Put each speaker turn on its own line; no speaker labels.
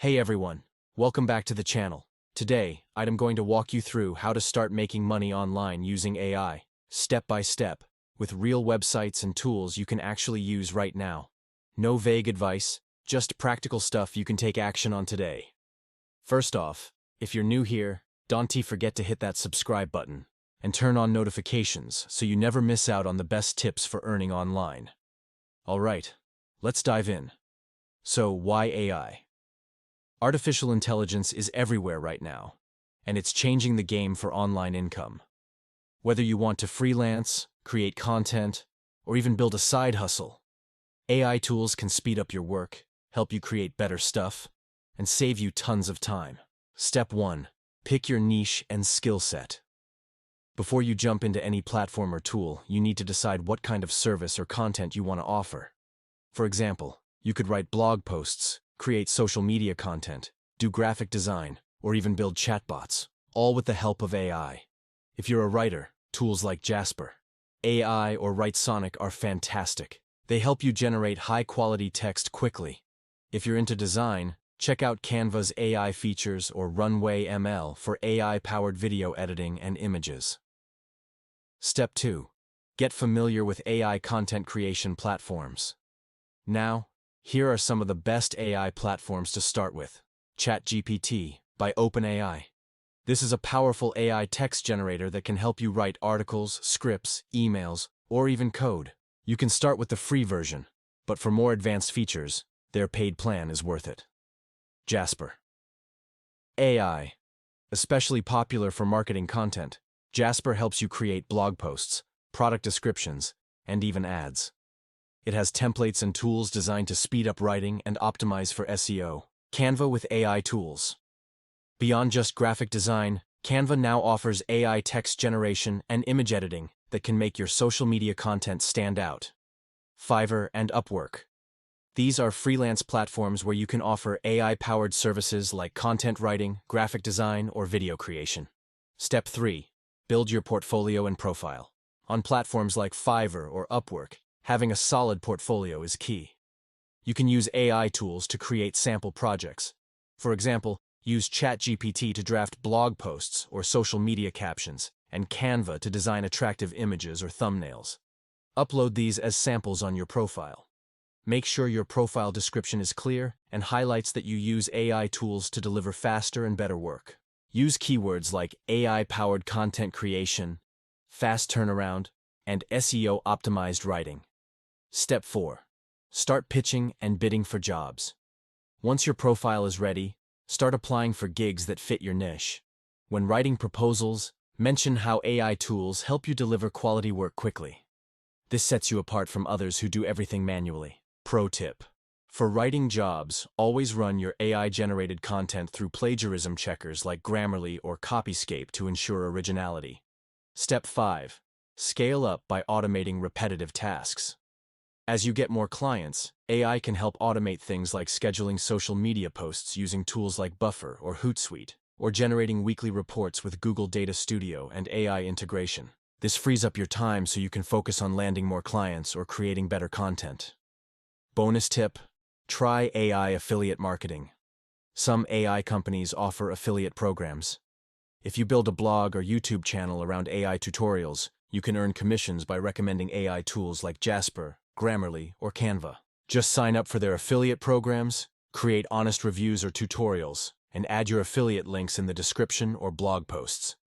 Hey everyone, welcome back to the channel. Today, I'm going to walk you through how to start making money online using AI, step by step, with real websites and tools you can actually use right now. No vague advice, just practical stuff you can take action on today. First off, if you're new here, don't forget to hit that subscribe button and turn on notifications so you never miss out on the best tips for earning online. Alright, let's dive in. So, why AI? Artificial intelligence is everywhere right now, and it's changing the game for online income. Whether you want to freelance, create content, or even build a side hustle, AI tools can speed up your work, help you create better stuff, and save you tons of time. Step 1. Pick your niche and skill set. Before you jump into any platform or tool, you need to decide what kind of service or content you want to offer. For example, you could write blog posts, create social media content, do graphic design, or even build chatbots, all with the help of AI. If you're a writer, tools like Jasper, AI, or WriteSonic are fantastic. They help you generate high-quality text quickly. If you're into design, check out Canva's AI features or Runway ML for AI-powered video editing and images. Step 2. Get familiar with AI content creation platforms. Now, here are some of the best AI platforms to start with. ChatGPT by OpenAI. This is a powerful AI text generator that can help you write articles, scripts, emails, or even code. You can start with the free version, but for more advanced features, their paid plan is worth it. Jasper AI. Especially popular for marketing content, Jasper helps you create blog posts, product descriptions, and even ads. It has templates and tools designed to speed up writing and optimize for SEO. Canva with AI tools. Beyond just graphic design, Canva now offers AI text generation and image editing that can make your social media content stand out. Fiverr and Upwork. These are freelance platforms where you can offer AI-powered services like content writing, graphic design, or video creation. Step 3. Build your portfolio and profile. On platforms like Fiverr or Upwork, having a solid portfolio is key. You can use AI tools to create sample projects. For example, use ChatGPT to draft blog posts or social media captions, and Canva to design attractive images or thumbnails. Upload these as samples on your profile. Make sure your profile description is clear and highlights that you use AI tools to deliver faster and better work. Use keywords like AI-powered content creation, fast turnaround, and SEO-optimized writing. Step 4. Start pitching and bidding for jobs. Once your profile is ready, start applying for gigs that fit your niche. When writing proposals, mention how AI tools help you deliver quality work quickly. This sets you apart from others who do everything manually. Pro tip. For writing jobs, always run your AI-generated content through plagiarism checkers like Grammarly or Copyscape to ensure originality. Step 5. Scale up by automating repetitive tasks. As you get more clients, AI can help automate things like scheduling social media posts using tools like Buffer or Hootsuite, or generating weekly reports with Google Data Studio and AI integration. This frees up your time so you can focus on landing more clients or creating better content. Bonus tip: try AI affiliate marketing. Some AI companies offer affiliate programs. If you build a blog or YouTube channel around AI tutorials, you can earn commissions by recommending AI tools like Jasper, Grammarly, or Canva. Just sign up for their affiliate programs, create honest reviews or tutorials, and add your affiliate links in the description or blog posts.